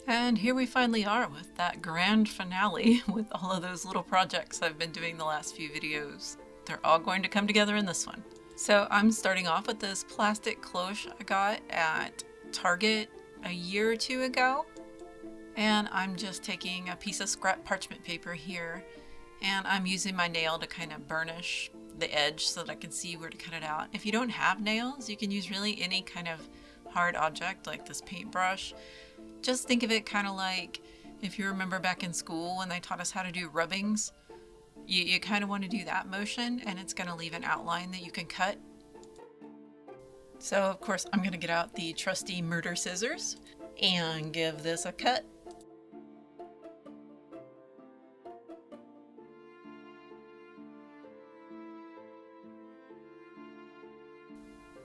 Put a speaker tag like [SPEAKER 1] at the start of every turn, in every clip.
[SPEAKER 1] And here we finally are with that grand finale with all of those little projects I've been doing the last few videos. They're all going to come together in this one. So I'm starting off with this plastic cloche I got at Target a year or two ago. And I'm just taking a piece of scrap parchment paper here and I'm using my nail to kind of burnish the edge so that I can see where to cut it out. If you don't have nails, you can use really any kind of hard object like this paintbrush. Just think of it kind of like if you remember back in school when they taught us how to do rubbings. You kind of want to do that motion and it's going to leave an outline that you can cut. So of course I'm going to get out the trusty murder scissors and give this a cut.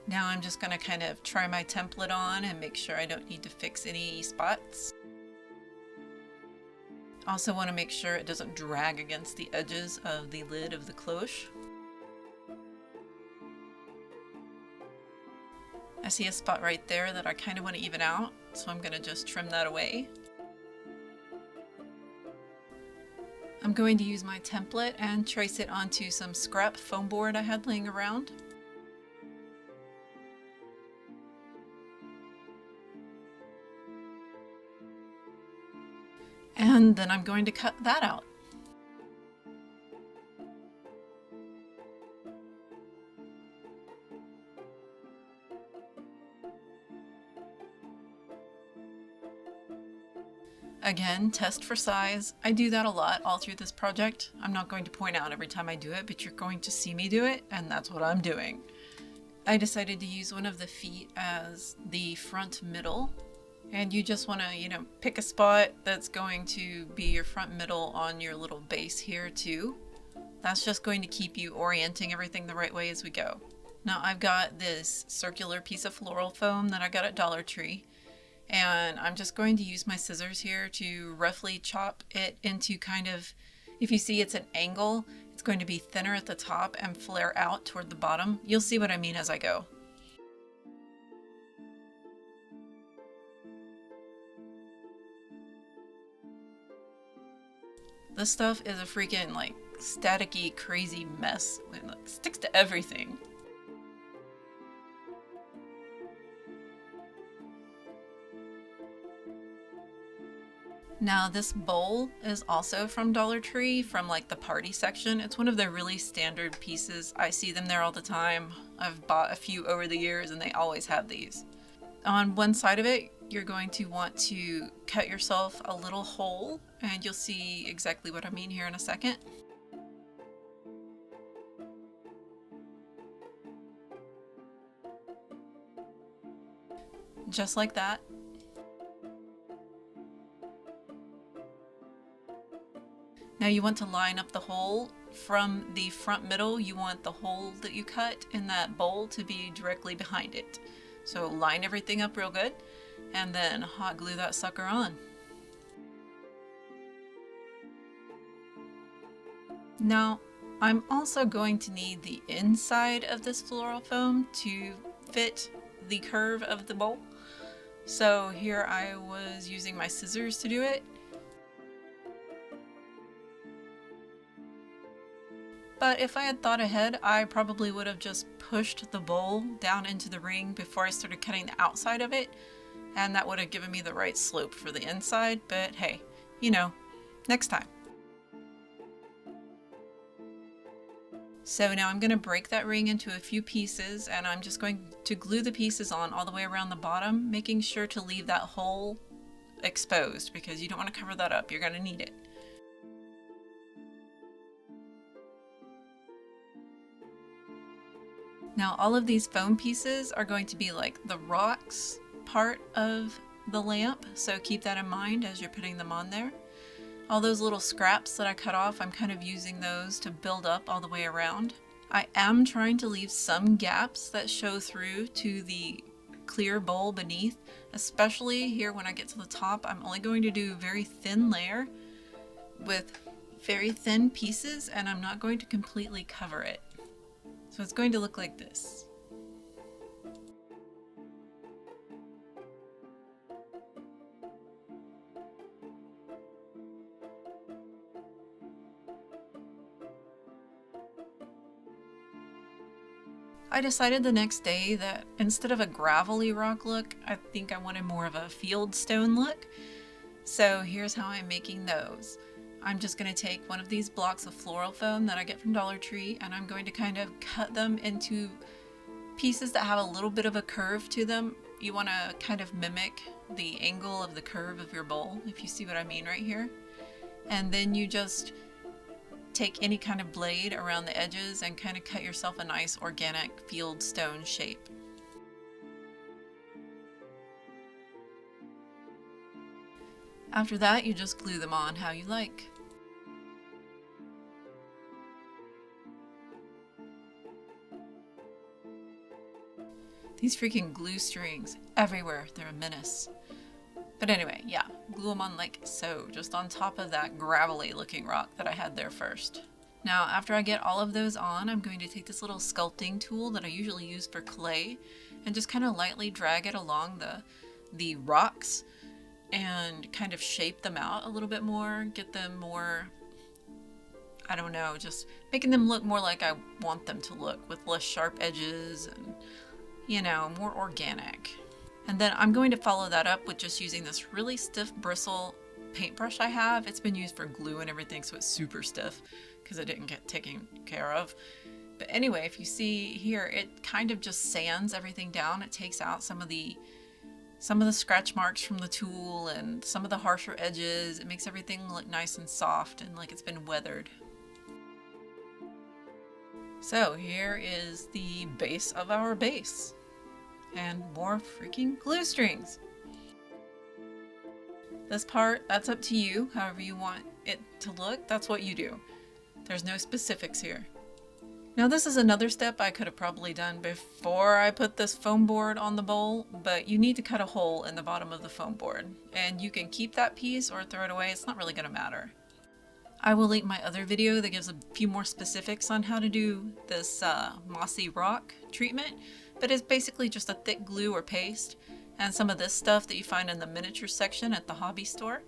[SPEAKER 1] Now I'm just going to kind of try my template on and make sure I don't need to fix any spots. Also want to make sure it doesn't drag against the edges of the lid of the cloche. I see a spot right there that I kind of want to even out, so I'm going to just trim that away. I'm going to use my template and trace it onto some scrap foam board I had laying around. And then I'm going to cut that out. Again, test for size. I do that a lot all through this project. I'm not going to point out every time I do it, but you're going to see me do it, and that's what I'm doing. I decided to use one of the feet as the front middle. And you just want to, pick a spot that's going to be your front middle on your little base here too. That's just going to keep you orienting everything the right way as we go. Now I've got this circular piece of floral foam that I got at Dollar Tree. And I'm just going to use my scissors here to roughly chop it into kind of, if you see it's an angle, it's going to be thinner at the top and flare out toward the bottom. You'll see what I mean as I go. This stuff is a freaking like staticky crazy mess. It like, sticks to everything. Now this bowl is also from Dollar Tree, from like the party section. It's one of their really standard pieces. I see them there all the time. I've bought a few over the years and they always have these. On one side of it, you're going to want to cut yourself a little hole, and you'll see exactly what I mean here in a second. Just like that. Now you want to line up the hole from the front middle. You want the hole that you cut in that bowl to be directly behind it. So line everything up real good and then hot glue that sucker on. Now I'm also going to need the inside of this floral foam to fit the curve of the bowl. So here I was using my scissors to do it. But if I had thought ahead, I probably would have just pushed the bowl down into the ring before I started cutting the outside of it, and that would have given me the right slope for the inside, but hey, next time. So now I'm going to break that ring into a few pieces, and I'm just going to glue the pieces on all the way around the bottom, making sure to leave that hole exposed because you don't want to cover that up. You're going to need it. Now all of these foam pieces are going to be like the rocks part of the lamp, so keep that in mind as you're putting them on there. All those little scraps that I cut off, I'm kind of using those to build up all the way around. I am trying to leave some gaps that show through to the clear bowl beneath, especially here when I get to the top. I'm only going to do a very thin layer with very thin pieces, and I'm not going to completely cover it. So it's going to look like this. I decided the next day that instead of a gravelly rock look, I think I wanted more of a field stone look. So here's how I'm making those. I'm just going to take one of these blocks of floral foam that I get from Dollar Tree, and I'm going to kind of cut them into pieces that have a little bit of a curve to them. You want to kind of mimic the angle of the curve of your bowl, if you see what I mean right here. And then you just take any kind of blade around the edges and kind of cut yourself a nice organic field stone shape. After that, you just glue them on how you like. These freaking glue strings everywhere, they're a menace. But anyway, yeah, glue them on like so, just on top of that gravelly looking rock that I had there first. Now, after I get all of those on, I'm going to take this little sculpting tool that I usually use for clay and just kind of lightly drag it along the rocks and kind of shape them out a little bit more, get them more, I don't know, just making them look more like I want them to look, with less sharp edges and, you know, more organic. And then I'm going to follow that up with just using this really stiff bristle paintbrush I have. It's been used for glue and everything, so it's super stiff because it didn't get taken care of. But anyway, if you see here, it kind of just sands everything down. It takes out some of the scratch marks from the tool and some of the harsher edges. It makes everything look nice and soft and like it's been weathered. So here is the base of our base. And more freaking glue strings. This part, that's up to you. However you want it to look, that's what you do. There's no specifics here. Now this is another step I could have probably done before I put this foam board on the bowl, but you need to cut a hole in the bottom of the foam board. And you can keep that piece or throw it away, it's not really gonna matter. I will link my other video that gives a few more specifics on how to do this mossy rock treatment, but it's basically just a thick glue or paste and some of this stuff that you find in the miniature section at the hobby store.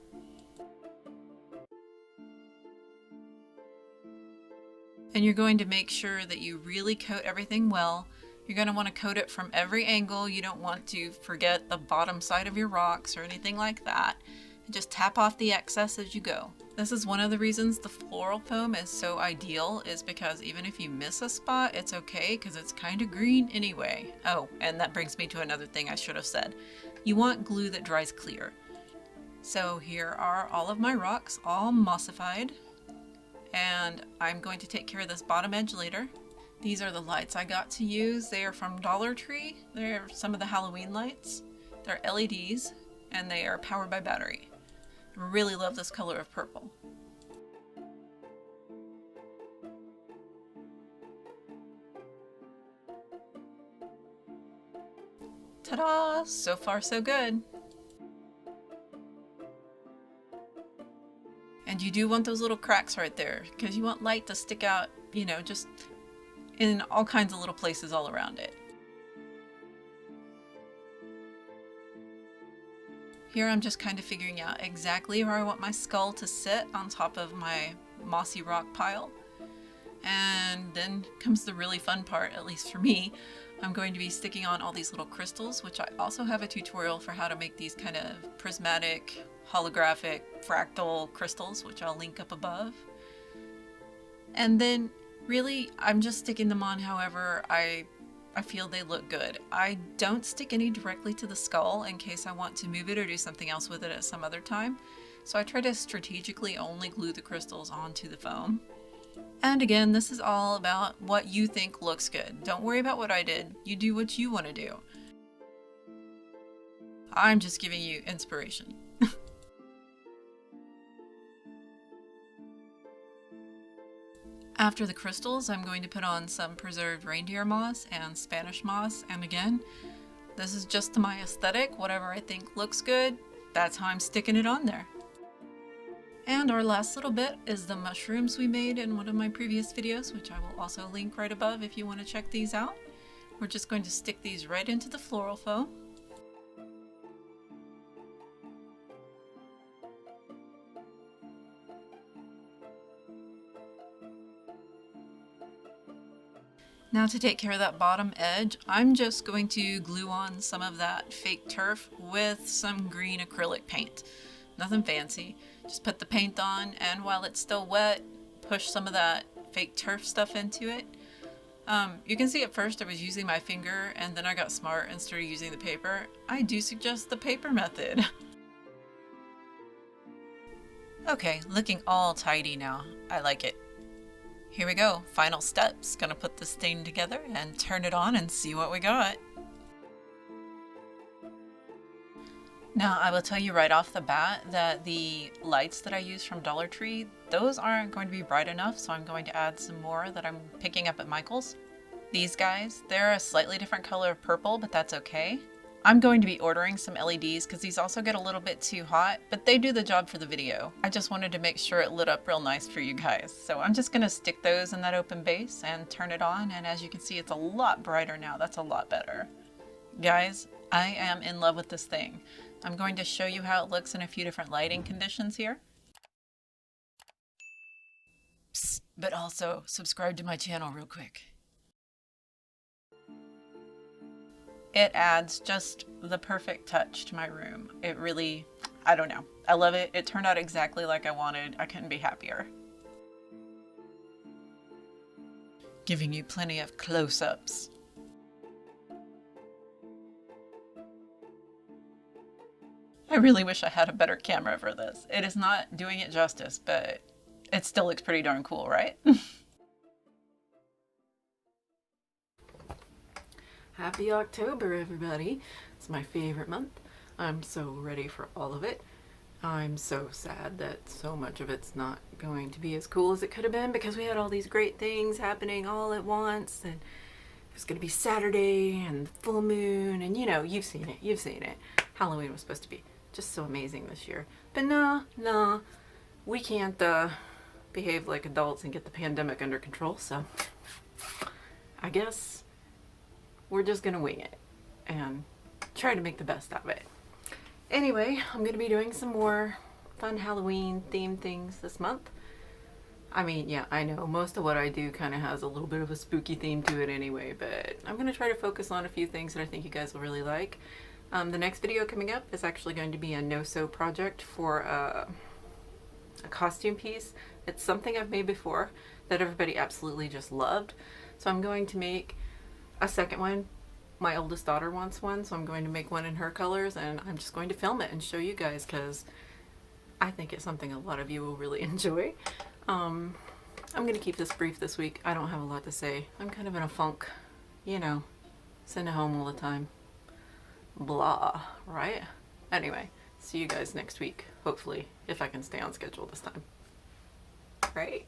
[SPEAKER 1] And you're going to make sure that you really coat everything well. You're going to want to coat it from every angle. You don't want to forget the bottom side of your rocks or anything like that. And just tap off the excess as you go. This is one of the reasons the floral foam is so ideal, is because even if you miss a spot, it's okay because it's kind of green anyway. Oh, and that brings me to another thing I should have said. You want glue that dries clear. So here are all of my rocks, all mossified. And I'm going to take care of this bottom edge later. These are the lights I got to use. They are from Dollar Tree. They're some of the Halloween lights. They're LEDs and they are powered by battery. I really love this color of purple. Ta-da! So far so good. And you do want those little cracks right there because you want light to stick out, you know, just in all kinds of little places all around it. Here I'm just kind of figuring out exactly where I want my skull to sit on top of my mossy rock pile. And then comes the really fun part, at least for me. I'm going to be sticking on all these little crystals, which I also have a tutorial for how to make these kind of prismatic, holographic, fractal crystals, which I'll link up above. And then really, I'm just sticking them on however I feel they look good. I don't stick any directly to the skull in case I want to move it or do something else with it at some other time. So I try to strategically only glue the crystals onto the foam. And again, this is all about what you think looks good. Don't worry about what I did. You do what you want to do. I'm just giving you inspiration. After the crystals, I'm going to put on some preserved reindeer moss and Spanish moss, and again, this is just to my aesthetic. Whatever I think looks good, that's how I'm sticking it on there. And our last little bit is the mushrooms we made in one of my previous videos, which I will also link right above if you want to check these out. We're just going to stick these right into the floral foam. Now Now to take care of that bottom edge, I'm just going to glue on some of that fake turf with some green acrylic paint. Nothing fancy. Just put the paint on, and while it's still wet, push some of that fake turf stuff into it. You can see at first I was using my finger, and then I got smart and started using the paper. I do suggest the paper method. Okay, looking all tidy now. I like it. Here we go, final steps. Gonna put this thing together and turn it on and see what we got. Now, I will tell you right off the bat that the lights that I use from Dollar Tree, those aren't going to be bright enough, so I'm going to add some more that I'm picking up at Michael's. These guys, they're a slightly different color of purple, but that's okay. I'm going to be ordering some LEDs because these also get a little bit too hot, but they do the job for the video. I just wanted to make sure it lit up real nice for you guys. So I'm just gonna stick those in that open base and turn it on, and as you can see, it's a lot brighter now. That's a lot better. Guys, I am in love with this thing. I'm going to show you how it looks in a few different lighting conditions here. Psst, but also subscribe to my channel real quick. It adds just the perfect touch to my room. It really, I don't know. I love it. It turned out exactly like I wanted. I couldn't be happier. Giving you plenty of close-ups. I really wish I had a better camera for this. It is not doing it justice, but it still looks pretty darn cool, right? Happy October, everybody. It's my favorite month. I'm so ready for all of it. I'm so sad that so much of it's not going to be as cool as it could have been because we had all these great things happening all at once, and it was going to be Saturday and full moon, and you know, you've seen it. Halloween was supposed to be just so amazing this year. But no, we can't behave like adults and get the pandemic under control, so I guess we're just gonna wing it and try to make the best out of it. Anyway, I'm gonna be doing some more fun Halloween themed things this month. I mean, yeah, I know most of what I do kind of has a little bit of a spooky theme to it anyway, but I'm gonna try to focus on a few things that I think you guys will really like. The next video coming up is actually going to be a no-sew project for a costume piece. It's something I've made before that everybody absolutely just loved. So I'm going to make a second one. My oldest daughter wants one, so I'm going to make one in her colors, and I'm just going to film it and show you guys because I think it's something a lot of you will really enjoy. I'm going to keep this brief this week. I don't have a lot to say. I'm kind of in a funk, you know, sitting at home all the time. Blah, right? Anyway, see you guys next week, hopefully, if I can stay on schedule this time. Right?